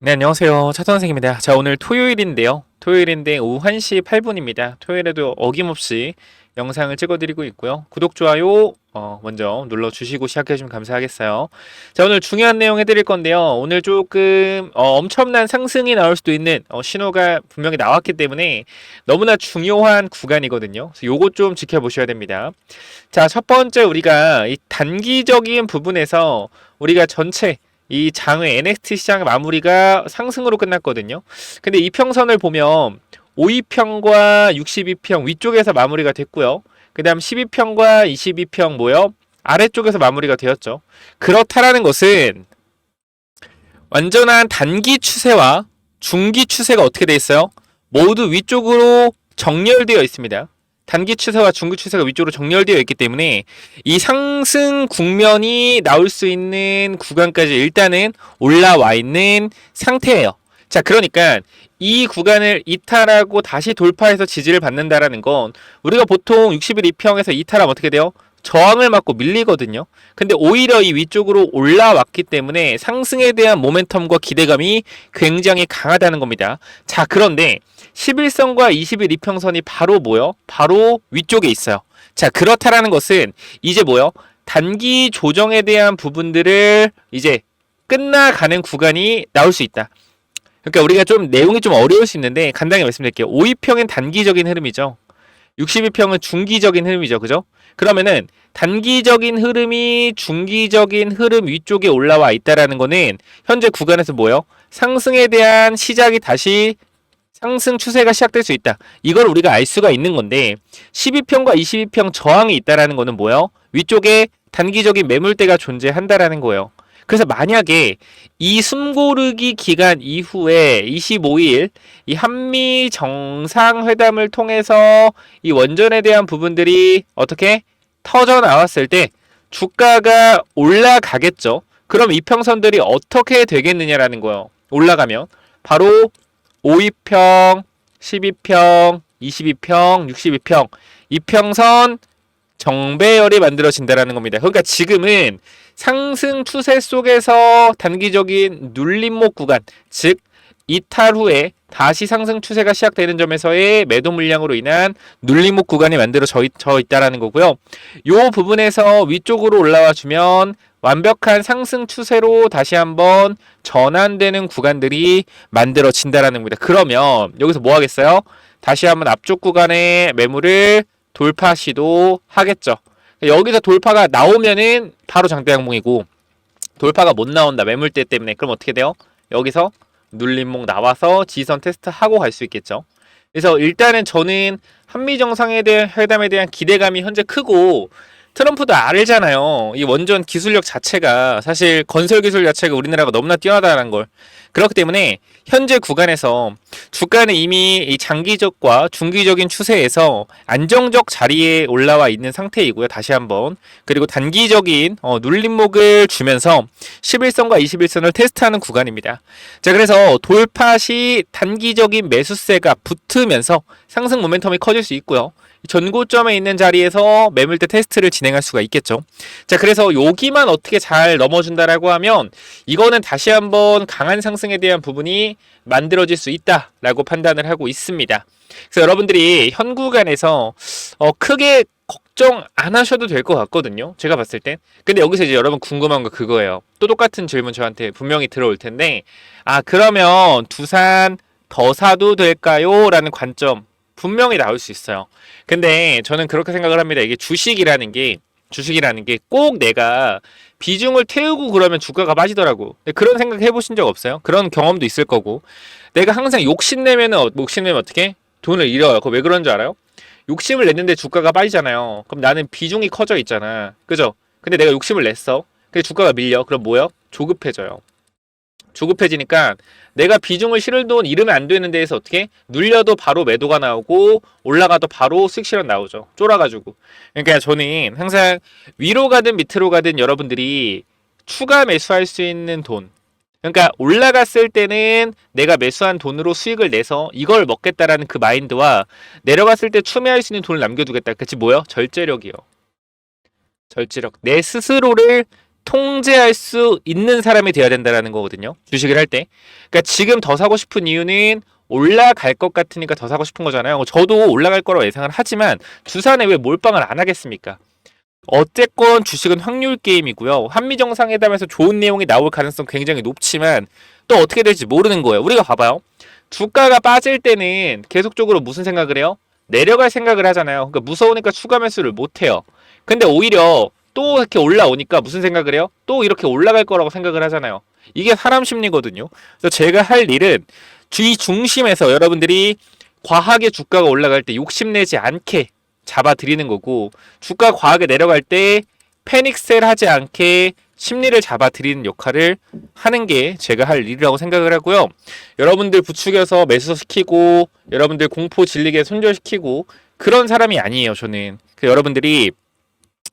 네, 안녕하세요. 차선 선생님입니다. 자, 오늘 토요일인데요. 토요일인데 오후 1시 8분입니다. 토요일에도 어김없이 영상을 찍어드리고 있고요. 구독, 좋아요 먼저 눌러주시고 시작해주시면 감사하겠어요. 자, 오늘 중요한 내용 해드릴 건데요. 오늘 조금 엄청난 상승이 나올 수도 있는 신호가 분명히 나왔기 때문에 너무나 중요한 구간이거든요. 그래서 요거 좀 지켜보셔야 됩니다. 자, 첫 번째 우리가 이 단기적인 부분에서 우리가 전체 이 장의 NXT 시장 마무리가 상승으로 끝났거든요. 근데 이평선을 보면 52평과 62평 위쪽에서 마무리가 됐고요. 그 다음 12평과 22평 뭐요? 아래쪽에서 마무리가 되었죠. 그렇다라는 것은 완전한 단기 추세와 중기 추세가 어떻게 돼 있어요? 모두 위쪽으로 정렬되어 있습니다. 단기 추세와 중기 추세가 위쪽으로 정렬되어 있기 때문에 이 상승 국면이 나올 수 있는 구간까지 일단은 올라와 있는 상태예요. 자, 그러니까 이 구간을 이탈하고 다시 돌파해서 지지를 받는다라는 건 우리가 보통 60일 이평에서 이탈하면 어떻게 돼요? 저항을 맞고 밀리거든요. 근데 오히려 이 위쪽으로 올라왔기 때문에 상승에 대한 모멘텀과 기대감이 굉장히 강하다는 겁니다. 자, 그런데 11선과 20일 이평선이 바로 뭐요? 바로 위쪽에 있어요. 자, 그렇다라는 것은 이제 뭐요? 단기 조정에 대한 부분들을 이제 끝나가는 구간이 나올 수 있다. 그러니까 우리가 좀 내용이 좀 어려울 수 있는데 간단히 말씀드릴게요. 52평은 단기적인 흐름이죠. 62평은 중기적인 흐름이죠. 그죠? 그러면은 단기적인 흐름이 중기적인 흐름 위쪽에 올라와 있다라는 거는 현재 구간에서 뭐요? 상승에 대한 시작이 다시 상승 추세가 시작될 수 있다. 이걸 우리가 알 수가 있는 건데 12평과 22평 저항이 있다라는 거는 뭐요? 위쪽에 단기적인 매물대가 존재한다라는 거예요. 그래서 만약에 이 숨고르기 기간 이후에 25일 이 한미 정상회담을 통해서 이 원전에 대한 부분들이 어떻게 터져 나왔을 때 주가가 올라가겠죠. 그럼 이평선들이 어떻게 되겠느냐라는 거예요. 올라가면 바로 52평, 12평, 22평, 62평 이평선 정배열이 만들어진다라는 겁니다. 그러니까 지금은 상승 추세 속에서 단기적인 눌림목 구간, 즉 이탈 후에 다시 상승 추세가 시작되는 점에서의 매도 물량으로 인한 눌림목 구간이 만들어져 있다라는 거고요. 이 부분에서 위쪽으로 올라와 주면 완벽한 상승 추세로 다시 한번 전환되는 구간들이 만들어진다라는 겁니다. 그러면 여기서 뭐 하겠어요? 다시 한번 앞쪽 구간의 매물을 돌파 시도하겠죠. 여기서 돌파가 나오면은 바로 장대 양봉이고 돌파가 못 나온다 매물대 때문에 그럼 어떻게 돼요? 여기서 눌림목 나와서 지선 테스트 하고 갈 수 있겠죠. 그래서 일단은 저는 한미 정상회담에 대한 기대감이 현재 크고 트럼프도 알잖아요. 이 원전 기술력 자체가 사실 건설 기술 자체가 우리나라가 너무나 뛰어나다는 걸. 그렇기 때문에 현재 구간에서 주가는 이미 이 장기적과 중기적인 추세에서 안정적 자리에 올라와 있는 상태이고요. 다시 한번. 그리고 단기적인 눌림목을 주면서 11선과 21선을 테스트하는 구간입니다. 자, 그래서 돌파 시 단기적인 매수세가 붙으면서 상승 모멘텀이 커질 수 있고요. 전고점에 있는 자리에서 매물대 테스트를 진행할 수가 있겠죠. 자, 그래서 여기만 어떻게 잘 넘어준다라고 하면 이거는 다시 한번 강한 상승에 대한 부분이 만들어질 수 있다라고 판단을 하고 있습니다. 그래서 여러분들이 현 구간에서 크게 걱정 안 하셔도 될 것 같거든요. 제가 봤을 땐. 근데 여기서 이제 여러분 궁금한 거 그거예요. 또 똑같은 질문 저한테 분명히 들어올 텐데 그러면 두산 더 사도 될까요? 라는 관점 분명히 나올 수 있어요. 근데 저는 그렇게 생각을 합니다. 이게 주식이라는 게 꼭 내가 비중을 태우고 그러면 주가가 빠지더라고. 그런 생각 해보신 적 없어요? 그런 경험도 있을 거고. 내가 항상 욕심내면 어떻게? 돈을 잃어요. 그거 왜 그런 줄 알아요? 욕심을 냈는데 주가가 빠지잖아요. 그럼 나는 비중이 커져 있잖아. 그죠? 근데 내가 욕심을 냈어. 근데 주가가 밀려. 그럼 뭐요? 조급해져요. 조급해지니까 내가 비중을 실을 돈 잃으면 안 되는 데에서 어떻게 눌려도 바로 매도가 나오고 올라가도 바로 수익 실현 나오죠. 쫄아가지고. 그러니까 저는 항상 위로 가든 밑으로 가든 여러분들이 추가 매수할 수 있는 돈, 그러니까 올라갔을 때는 내가 매수한 돈으로 수익을 내서 이걸 먹겠다라는 그 마인드와 내려갔을 때 추매할 수 있는 돈을 남겨두겠다. 그치 뭐요? 절제력이요. 절제력. 내 스스로를 통제할 수 있는 사람이 돼야 된다라는 거거든요. 주식을 할 때. 그러니까 지금 더 사고 싶은 이유는 올라갈 것 같으니까 더 사고 싶은 거잖아요. 저도 올라갈 거라고 예상을 하지만 두산에 왜 몰빵을 안 하겠습니까? 어쨌건 주식은 확률 게임이고요. 한미 정상회담에서 좋은 내용이 나올 가능성 굉장히 높지만 또 어떻게 될지 모르는 거예요. 우리가 봐봐요. 주가가 빠질 때는 계속적으로 무슨 생각을 해요? 내려갈 생각을 하잖아요. 그러니까 무서우니까 추가 매수를 못 해요. 근데 오히려 또 이렇게 올라오니까 무슨 생각을 해요? 또 이렇게 올라갈 거라고 생각을 하잖아요. 이게 사람 심리거든요. 그래서 제가 할 일은 주의 중심에서 여러분들이 과하게 주가가 올라갈 때 욕심내지 않게 잡아드리는 거고, 주가 과하게 내려갈 때 패닉셀 하지 않게 심리를 잡아드리는 역할을 하는 게 제가 할 일이라고 생각을 하고요. 여러분들 부추겨서 매수시키고 여러분들 공포 질리게 손절시키고 그런 사람이 아니에요. 저는 여러분들이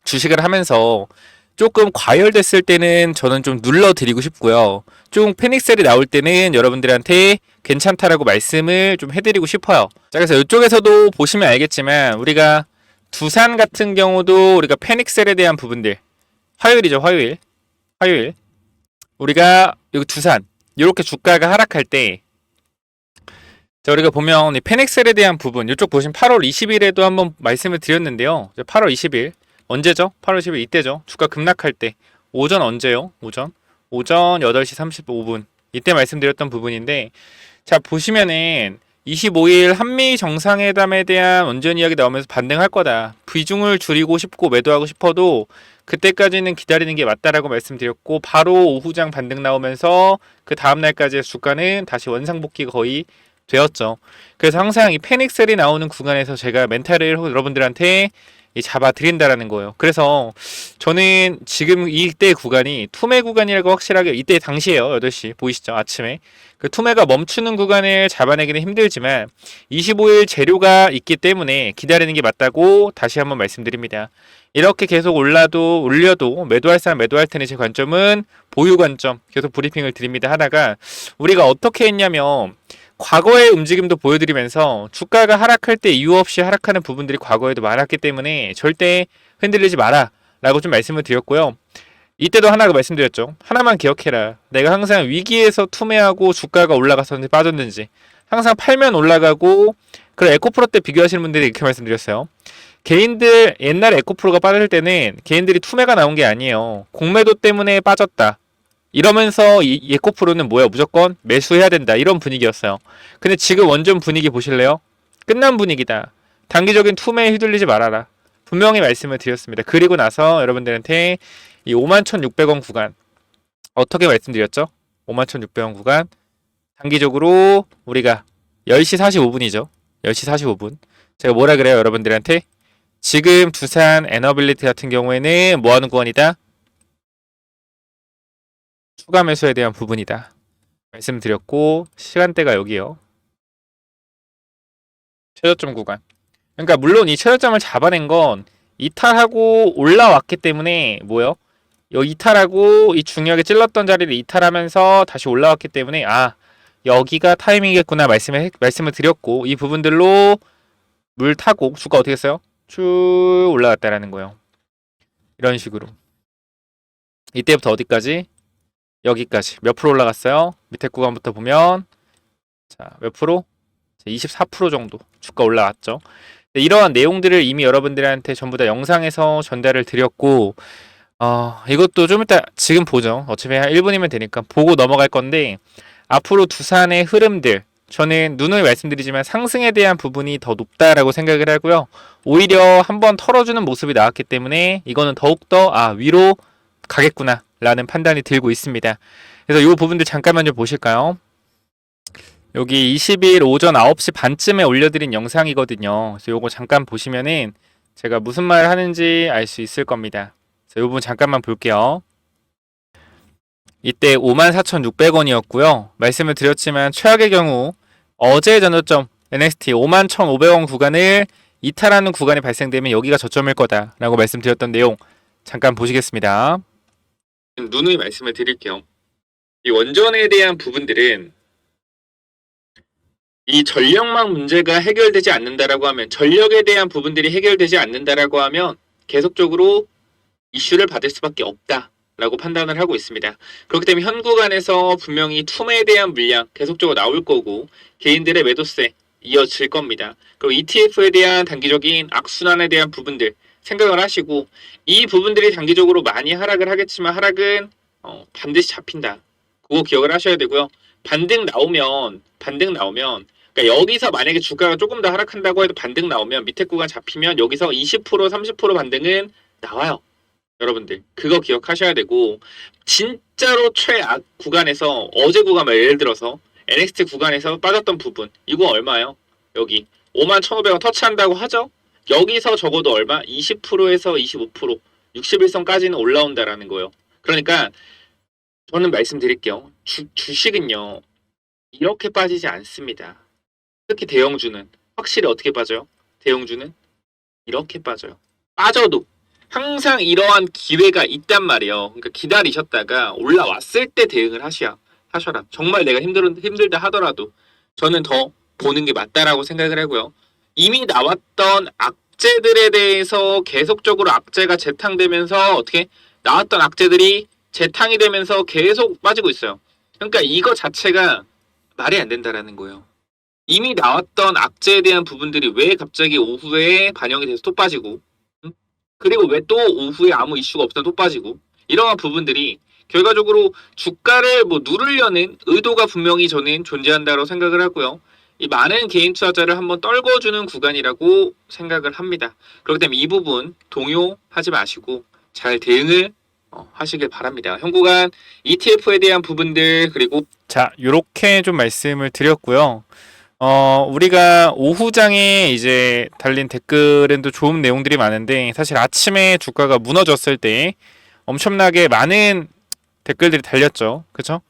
주식을 하면서 조금 과열됐을 때는 저는 좀 눌러드리고 싶고요. 좀 패닉셀이 나올 때는 여러분들한테 괜찮다라고 말씀을 좀 해드리고 싶어요. 자, 그래서 이쪽에서도 보시면 알겠지만 우리가 두산 같은 경우도 우리가 패닉셀에 대한 부분들, 화요일이죠. 화요일 우리가 여기 두산 이렇게 주가가 하락할 때, 자, 우리가 보면 이 패닉셀에 대한 부분, 이쪽 보시면 8월 20일에도 한번 말씀을 드렸는데요. 8월 20일 언제죠? 8월 10일 이때죠. 주가 급락할 때 오전 언제요? 오전 8시 35분 이때 말씀드렸던 부분인데, 자, 보시면은 25일 한미 정상회담에 대한 원전 이야기 나오면서 반등할 거다. 비중을 줄이고 싶고 매도하고 싶어도 그때까지는 기다리는 게 맞다라고 말씀드렸고, 바로 오후장 반등 나오면서 그 다음날까지의 주가는 다시 원상복귀가 거의 되었죠. 그래서 항상 이 패닉셀이 나오는 구간에서 제가 멘탈을 여러분들한테 잡아드린다라는 거예요. 그래서 저는 지금 이때 구간이 투매 구간이라고 확실하게, 이때 당시에요. 8시 보이시죠? 아침에 그 투매가 멈추는 구간을 잡아내기는 힘들지만 25일 재료가 있기 때문에 기다리는 게 맞다고 다시 한번 말씀드립니다. 이렇게 계속 올려도 매도할 사람 매도할 테니, 제 관점은 보유 관점 계속 브리핑을 드립니다. 하다가 우리가 어떻게 했냐면 과거의 움직임도 보여드리면서 주가가 하락할 때 이유 없이 하락하는 부분들이 과거에도 많았기 때문에 절대 흔들리지 마라 라고 좀 말씀을 드렸고요. 이때도 하나 말씀드렸죠. 하나만 기억해라. 내가 항상 위기에서 투매하고 주가가 올라갔었는지 빠졌는지 항상 팔면 올라가고, 그리고 에코프로 때 비교하시는 분들이 이렇게 말씀드렸어요. 개인들 옛날에 에코프로가 빠질 때는 개인들이 투매가 나온 게 아니에요. 공매도 때문에 빠졌다. 이러면서 이 에코프로는 뭐야? 무조건 매수해야 된다. 이런 분위기였어요. 근데 지금 원전 분위기 보실래요? 끝난 분위기다. 단기적인 투매에 휘둘리지 말아라. 분명히 말씀을 드렸습니다. 그리고 나서 여러분들한테 이 51,600원 구간 어떻게 말씀드렸죠? 51,600원 구간 단기적으로 우리가 10시 45분이죠. 10시 45분. 제가 뭐라 그래요? 여러분들한테 지금 두산 에너빌리티 같은 경우에는 뭐 하는 구간이다? 추가 매수에 대한 부분이다 말씀드렸고, 시간대가 여기요. 최저점 구간. 그러니까 물론 이 최저점을 잡아낸 건 이탈하고 올라왔기 때문에 뭐요? 여기 이탈하고 이 중요하게 찔렀던 자리를 이탈하면서 다시 올라왔기 때문에 여기가 타이밍이겠구나 말씀을 드렸고, 이 부분들로 물 타고 주가 어떻게 했어요? 쭉 올라갔다라는 거예요. 이런 식으로 이때부터 어디까지? 여기까지 몇 프로 올라갔어요? 밑에 구간부터 보면 자, 몇 프로? 24% 정도 주가 올라왔죠. 이러한 내용들을 이미 여러분들한테 전부 다 영상에서 전달을 드렸고, 이것도 좀 이따 지금 보죠. 어차피 한 1분이면 되니까 보고 넘어갈 건데, 앞으로 두산의 흐름들, 저는 누누이 말씀드리지만 상승에 대한 부분이 더 높다라고 생각을 하고요. 오히려 한번 털어주는 모습이 나왔기 때문에 이거는 더욱더 위로 가겠구나 라는 판단이 들고 있습니다. 그래서 이 부분들 잠깐만 좀 보실까요? 여기 20일 오전 9시 반쯤에 올려드린 영상이거든요. 그래서 요거 잠깐 보시면은 제가 무슨 말을 하는지 알 수 있을 겁니다. 그래서 이 부분 잠깐만 볼게요. 이때 54,600원이었고요. 말씀을 드렸지만 최악의 경우 어제 전저점 NXT 51,500원 구간을 이탈하는 구간이 발생되면 여기가 저점일 거다라고 말씀드렸던 내용 잠깐 보시겠습니다. 누누이 말씀을 드릴게요. 이 원전에 대한 부분들은 이 전력망 문제가 해결되지 않는다라고 하면, 전력에 대한 부분들이 해결되지 않는다라고 하면 계속적으로 이슈를 받을 수밖에 없다 라고 판단을 하고 있습니다. 그렇기 때문에 현 구간에서 분명히 투매에 대한 물량 계속적으로 나올 거고 개인들의 매도세 이어질 겁니다. 그리고 ETF에 대한 단기적인 악순환에 대한 부분들 생각을 하시고 이 부분들이 단기적으로 많이 하락을 하겠지만 하락은 반드시 잡힌다. 그거 기억을 하셔야 되고요. 반등 나오면 그러니까 여기서 만약에 주가가 조금 더 하락한다고 해도 반등 나오면 밑에 구간 잡히면 여기서 20% 30% 반등은 나와요. 여러분들 그거 기억하셔야 되고 진짜로 최악 구간에서 어제 구간 예를 들어서 NXT 구간에서 빠졌던 부분 이거 얼마예요? 여기 51,500원 터치한다고 하죠? 여기서 적어도 얼마? 20%에서 25% 60일선까지는 올라온다라는 거예요. 그러니까 저는 말씀드릴게요. 주식은요 이렇게 빠지지 않습니다. 특히 대형주는 확실히 어떻게 빠져요? 대형주는 이렇게 빠져요. 빠져도 항상 이러한 기회가 있단 말이에요. 그러니까 기다리셨다가 올라왔을 때 대응을 하셔라. 정말 내가 힘들다 하더라도 저는 더 보는 게 맞다라고 생각을 하고요. 이미 나왔던 악재들에 대해서 계속적으로 악재가 재탕되면서 어떻게 나왔던 악재들이 재탕이 되면서 계속 빠지고 있어요. 그러니까 이거 자체가 말이 안 된다라는 거예요. 이미 나왔던 악재에 대한 부분들이 왜 갑자기 오후에 반영이 돼서 또 빠지고 그리고 왜 또 오후에 아무 이슈가 없으면 또 빠지고 이러한 부분들이 결과적으로 주가를 누르려는 의도가 분명히 저는 존재한다고 생각을 하고요. 이 많은 개인 투자자를 한번 떨궈주는 구간이라고 생각을 합니다. 그렇기 때문에 이 부분 동요하지 마시고 잘 대응을 하시길 바랍니다. 현 구간 ETF에 대한 부분들 그리고 자 요렇게 좀 말씀을 드렸고요. 우리가 오후장에 이제 달린 댓글에도 좋은 내용들이 많은데 사실 아침에 주가가 무너졌을 때 엄청나게 많은 댓글들이 달렸죠. 그쵸?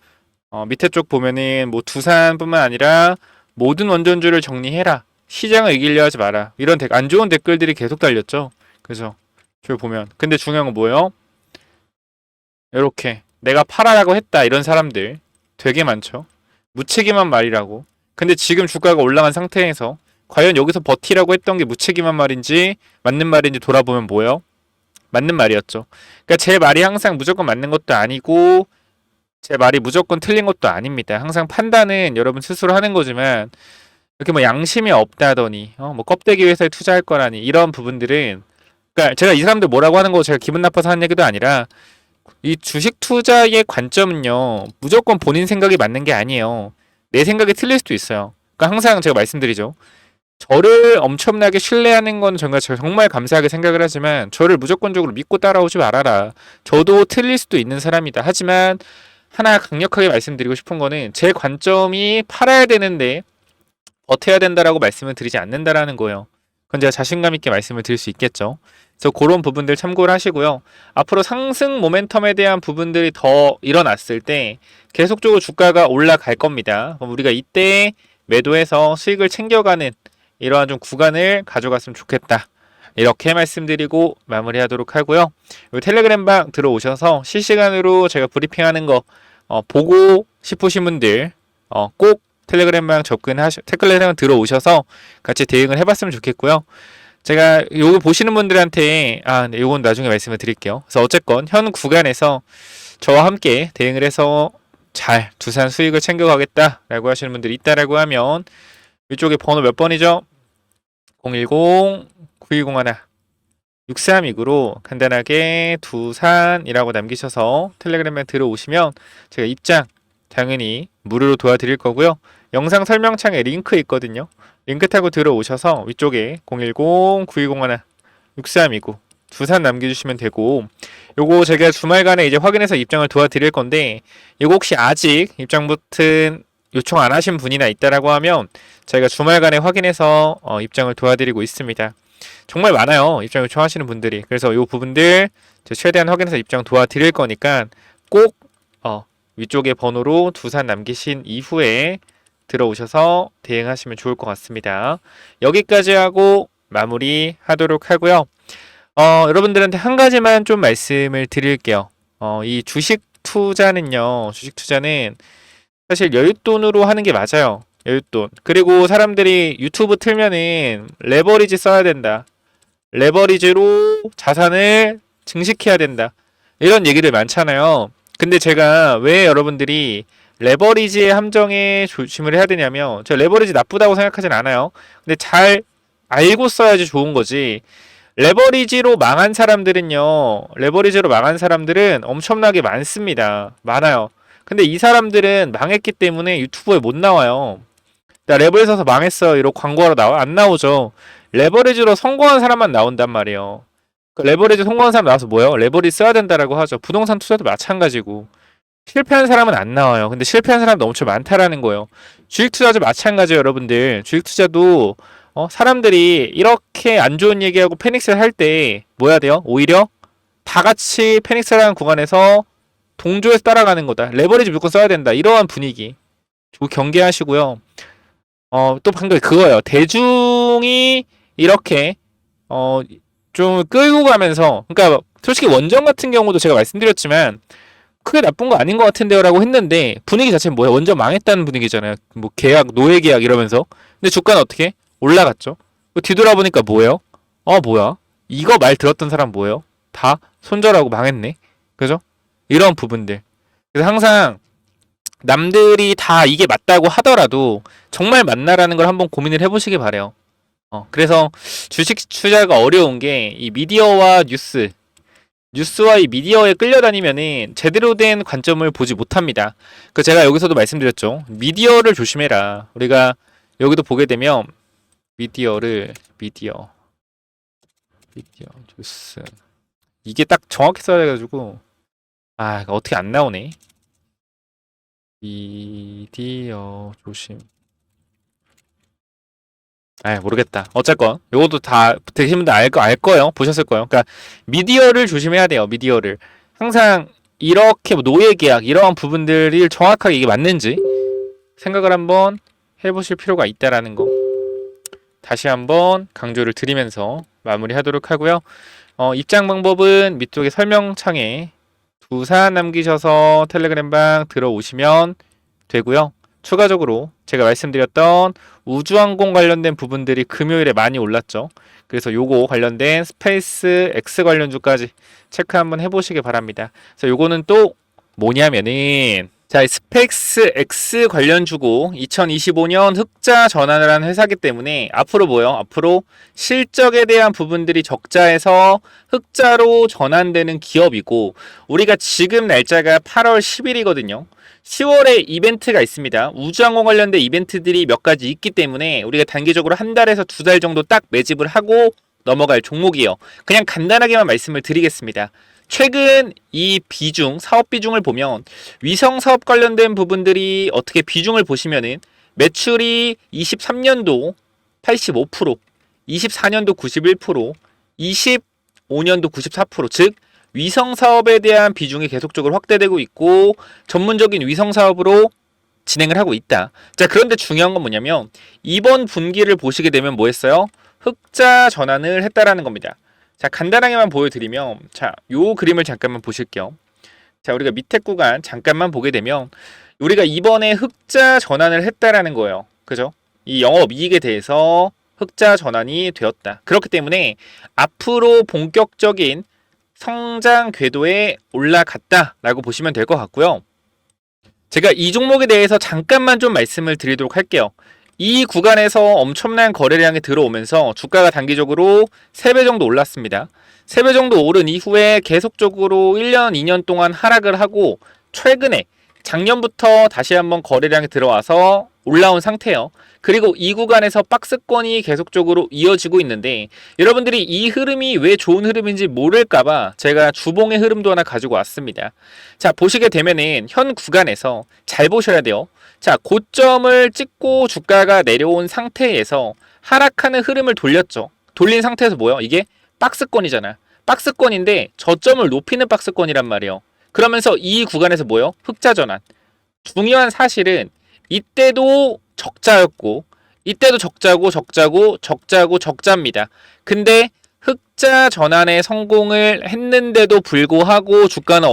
밑에 쪽 보면은 두산뿐만 아니라 모든 원전주를 정리해라. 시장을 이기려 하지 마라. 이런 안 좋은 댓글들이 계속 달렸죠. 그죠? 저기 보면. 근데 중요한 건 뭐예요? 이렇게 내가 팔아라고 했다. 이런 사람들 되게 많죠. 무책임한 말이라고. 근데 지금 주가가 올라간 상태에서 과연 여기서 버티라고 했던 게 무책임한 말인지 맞는 말인지 돌아보면 뭐예요? 맞는 말이었죠. 그러니까 제 말이 항상 무조건 맞는 것도 아니고 제 말이 무조건 틀린 것도 아닙니다. 항상 판단은 여러분 스스로 하는 거지만 이렇게 양심이 없다더니 껍데기 회사에 투자할 거라니 이런 부분들은 그러니까 제가 이 사람들 뭐라고 하는 거 제가 기분 나빠서 하는 얘기도 아니라 이 주식 투자의 관점은요 무조건 본인 생각이 맞는 게 아니에요. 내 생각이 틀릴 수도 있어요. 그러니까 항상 제가 말씀드리죠. 저를 엄청나게 신뢰하는 건 정말 감사하게 생각을 하지만 저를 무조건적으로 믿고 따라오지 말아라. 저도 틀릴 수도 있는 사람이다. 하지만 하나 강력하게 말씀드리고 싶은 거는 제 관점이 팔아야 되는데 버텨야 된다라고 말씀을 드리지 않는다라는 거예요. 그건 제가 자신감 있게 말씀을 드릴 수 있겠죠. 그래서 그런 부분들 참고를 하시고요. 앞으로 상승 모멘텀에 대한 부분들이 더 일어났을 때 계속적으로 주가가 올라갈 겁니다. 그럼 우리가 이때 매도해서 수익을 챙겨가는 이러한 좀 구간을 가져갔으면 좋겠다. 이렇게 말씀드리고 마무리하도록 하고요. 텔레그램방 들어오셔서 실시간으로 제가 브리핑하는 거 보고 싶으신 분들 꼭 텔레그램방 텔레그램방 들어오셔서 같이 대응을 해봤으면 좋겠고요. 제가 요거 보시는 분들한테 네, 요건 나중에 말씀을 드릴게요. 그래서 어쨌건 현 구간에서 저와 함께 대응을 해서 잘 두산 수익을 챙겨가겠다라고 하시는 분들이 있다라고 하면 이쪽에 번호 몇 번이죠? 010-9201 6329로 간단하게 두산이라고 남기셔서 텔레그램에 들어오시면 제가 입장 당연히 무료로 도와드릴 거고요. 영상 설명창에 링크 있거든요. 링크 타고 들어오셔서 위쪽에 010-9201 6329 두산 남겨주시면 되고 요거 제가 주말간에 이제 확인해서 입장을 도와드릴 건데 이거 혹시 아직 입장 버튼 요청 안 하신 분이나 있다라고 하면 저희가 주말간에 확인해서 입장을 도와드리고 있습니다. 정말 많아요. 입장 요청하시는 분들이. 그래서 요 부분들 최대한 확인해서 입장 도와드릴 거니까 꼭 위쪽에 번호로 두산 남기신 이후에 들어오셔서 대응하시면 좋을 것 같습니다. 여기까지 하고 마무리하도록 하고요. 여러분들한테 한 가지만 좀 말씀을 드릴게요. 이 주식 투자는 사실 여윳돈으로 하는 게 맞아요. 여윳돈. 그리고 사람들이 유튜브 틀면은 레버리지 써야 된다. 레버리지로 자산을 증식해야 된다. 이런 얘기들 많잖아요. 근데 제가 왜 여러분들이 레버리지의 함정에 조심을 해야 되냐면, 제가 레버리지 나쁘다고 생각하진 않아요. 근데 잘 알고 써야지 좋은 거지. 레버리지로 망한 사람들은 엄청나게 많습니다. 많아요. 근데 이 사람들은 망했기 때문에 유튜브에 못 나와요. 나 레버리지에서 망했어 이러고 광고하러 나와? 안 나오죠. 레버리지로 성공한 사람만 나온단 말이에요. 그 레버리지 성공한 사람 나와서 뭐예요? 레버리지 써야 된다라고 하죠. 부동산 투자도 마찬가지고. 실패한 사람은 안 나와요. 근데 실패한 사람도 엄청 많다라는 거예요. 주식 투자도 마찬가지예요, 여러분들. 주식 투자도 사람들이 이렇게 안 좋은 얘기하고 패닉셀 할 때 뭐 해야 돼요? 오히려 다 같이 패닉셀하는 구간에서 동조해서 따라가는 거다. 레버리지 무조건 써야 된다. 이러한 분위기. 경계하시고요. 또 방금 그거예요. 대중이 이렇게 좀 끌고 가면서, 그러니까 솔직히 원전 같은 경우도 제가 말씀드렸지만 크게 나쁜 거 아닌 것 같은데요라고 했는데 분위기 자체는 뭐야? 원전 망했다는 분위기잖아요. 뭐 계약, 노예 계약 이러면서. 근데 주가는 어떻게? 올라갔죠. 뒤돌아보니까 뭐예요? 뭐야? 이거 말 들었던 사람 뭐예요? 다 손절하고 망했네. 그죠? 이런 부분들. 그래서 항상 남들이 다 이게 맞다고 하더라도 정말 맞나라는 걸 한번 고민을 해보시기 바래요. 그래서 주식 투자가 어려운 게 이 미디어와 뉴스와 이 미디어에 끌려다니면은 제대로 된 관점을 보지 못합니다. 그 제가 여기서도 말씀드렸죠. 미디어를 조심해라. 우리가 여기도 보게 되면 미디어 뉴스 이게 딱 정확히 써야 돼가지고 어떻게 안 나오네. 미디어 조심. 모르겠다. 어쨌건 요것도 다 되신 분들 알 거예요. 보셨을 거예요. 그러니까 미디어를 조심해야 돼요. 미디어를 항상 이렇게 뭐 노예 계약 이러한 부분들이 정확하게 이게 맞는지 생각을 한번 해보실 필요가 있다라는 거 다시 한번 강조를 드리면서 마무리하도록 하고요. 입장 방법은 밑쪽에 설명창에 두 사연 남기셔서 텔레그램방 들어오시면 되고요. 추가적으로 제가 말씀드렸던 우주항공 관련된 부분들이 금요일에 많이 올랐죠. 그래서 요거 관련된 스페이스 X 관련주까지 체크 한번 해보시기 바랍니다. 그래서 요거는 또 뭐냐면은 스페이스 X 관련주고 2025년 흑자 전환을 한 회사기 때문에 앞으로 뭐요? 앞으로 실적에 대한 부분들이 적자에서 흑자로 전환되는 기업이고 우리가 지금 날짜가 8월 10일이거든요. 10월에 이벤트가 있습니다. 우주항공 관련된 이벤트들이 몇 가지 있기 때문에 우리가 단기적으로 한 달에서 두 달 정도 딱 매집을 하고 넘어갈 종목이에요. 그냥 간단하게만 말씀을 드리겠습니다. 최근 이 사업 비중을 보면 위성 사업 관련된 부분들이 어떻게 비중을 보시면은 매출이 23년도 85%, 24년도 91%, 25년도 94%, 즉 위성 사업에 대한 비중이 계속적으로 확대되고 있고 전문적인 위성 사업으로 진행을 하고 있다. 자, 그런데 중요한 건 뭐냐면 이번 분기를 보시게 되면 뭐 했어요? 흑자 전환을 했다라는 겁니다. 자, 간단하게만 보여드리면 요 그림을 잠깐만 보실게요. 자, 우리가 밑에 구간 잠깐만 보게 되면 우리가 이번에 흑자 전환을 했다라는 거예요. 그죠? 이 영업이익에 대해서 흑자 전환이 되었다. 그렇기 때문에 앞으로 본격적인 성장 궤도에 올라갔다라고 보시면 될 것 같고요. 제가 이 종목에 대해서 잠깐만 좀 말씀을 드리도록 할게요. 이 구간에서 엄청난 거래량이 들어오면서 주가가 단기적으로 3배 정도 올랐습니다. 3배 정도 오른 이후에 계속적으로 1년, 2년 동안 하락을 하고 최근에 작년부터 다시 한번 거래량이 들어와서 올라온 상태예요. 그리고 이 구간에서 박스권이 계속적으로 이어지고 있는데 여러분들이 이 흐름이 왜 좋은 흐름인지 모를까봐 제가 주봉의 흐름도 하나 가지고 왔습니다. 자, 보시게 되면은 현 구간에서 잘 보셔야 돼요. 자, 고점을 찍고 주가가 내려온 상태에서 하락하는 흐름을 돌렸죠. 돌린 상태에서 뭐예요? 이게 박스권이잖아. 박스권인데 저점을 높이는 박스권이란 말이에요. 그러면서 이 구간에서 뭐예요? 흑자 전환. 중요한 사실은 이때도 적자였고 이때도 적자입니다. 근데 흑자 전환에 성공을 했는데도 불구하고 주가는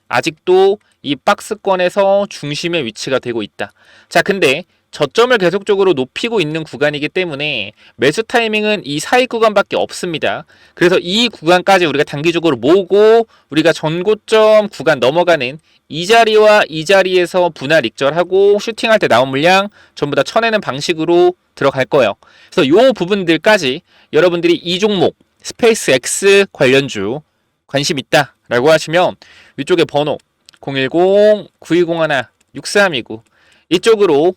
아직도 이 박스권에서 중심의 위치가 되고 있다. 자, 근데 저점을 계속적으로 높이고 있는 구간이기 때문에 매수 타이밍은 이 사이 구간밖에 없습니다. 그래서 이 구간까지 우리가 단기적으로 모으고 우리가 전고점 구간 넘어가는 이 자리와 이 자리에서 분할 익절하고 슈팅할 때 나온 물량 전부 다 쳐내는 방식으로 들어갈 거예요. 그래서 요 부분들까지 여러분들이 이 종목 스페이스 X 관련주 관심 있다 라고 하시면 위쪽에 번호 010-9201-6329 이쪽으로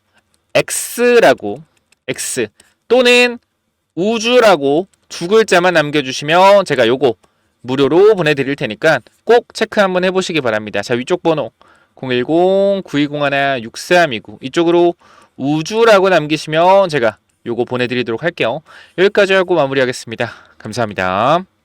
X라고 X 또는 우주라고 두 글자만 남겨주시면 제가 요거 무료로 보내드릴 테니까 꼭 체크 한번 해보시기 바랍니다. 자, 위쪽 번호 010-9201-6329 이쪽으로 우주라고 남기시면 제가 요거 보내드리도록 할게요. 여기까지 하고 마무리하겠습니다. 감사합니다.